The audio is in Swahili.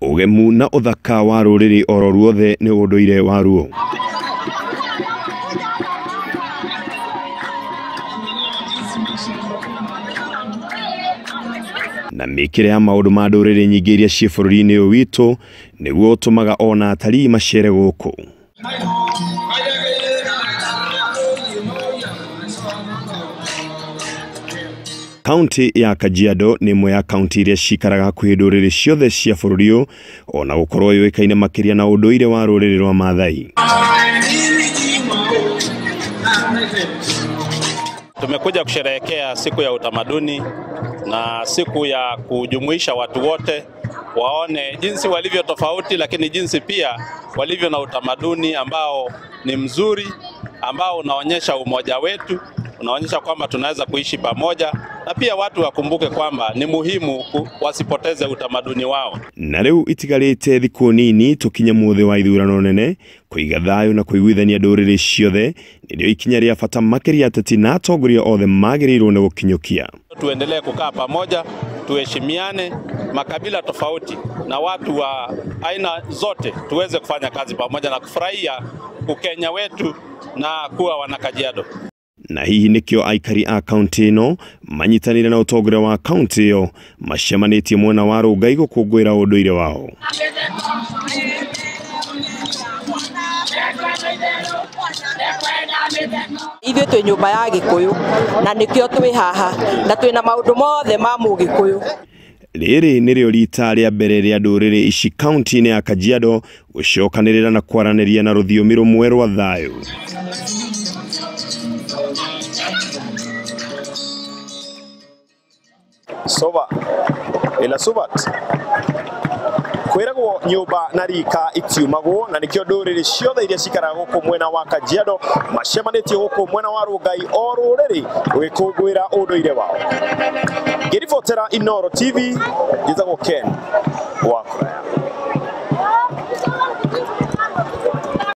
Ugemu na athaka wa ruriri oro ruothe ni unduire wa ruo. Na mikiria ya maundu ma nduriri nyingi iria cie bururi-ini uyu witu niguo utumaga ona atari macere guku. Kaunti ya Kajiado ni imwe ya kaunti iria cikaraga hakuhi nduriri ciothe cia bururi uyu, ona gukorwo yuikaine makiria na unduire wa ruriri rwa Maathai. Tumekuja kusherehekea siku ya utamaduni na siku ya kujumuisha watu wote waone jinsi walivyo tofauti, lakini jinsi pia walivyo na utamaduni ambao ni mzuri, ambao unaonyesha umoja wetu, unaonyesha kwamba tunaweza kuishi pamoja, na pia watu wakumbuke kwamba ni muhimu wasipoteze utamaduni wao. Na riu itigarite thiku nini tukinye muthe wa ithurano nene kuiga thayu na kuiguithania nduriri ciothe nirio ikinya ria bata makiria ateti na atongoria othe magirirwo ni gukinyukia. Tuendelee kukaa pamoja, tuheshimiane, makabila tofauti na watu wa aina zote tuweze kufanya kazi pamoja na kufurahia Ukenya wetu na kuwa wana Kajiado. Na hihi nikio aikari a kaunti ino manyitanire na utongoria wa kaunti iyo macemanitie mwena wa Rungai gukungwira unduire wao. Ithuĩ twĩ nyũmba ya Gĩkũyũ na nĩkĩo twĩ haha na twĩna maũndũ mothe ma Mũgĩkũyũ. Riri nirio rita ria mbere ria nduriri ici kaunti-ini ya Kajiado gucokanirira na kwaraniria na rũthiomi rumwe rwa thayu. Sova ila subat kwiragwo nyumba na rika itiumagwo na nikio nduriri ciothe iria cikaraga guku mwena wa Kajiado macemanitie guku mwena wa Rungai o ruriri gwikungwira unduire wao. Ngiribotera Inoro TV, njitagwo Ken Wakuraya.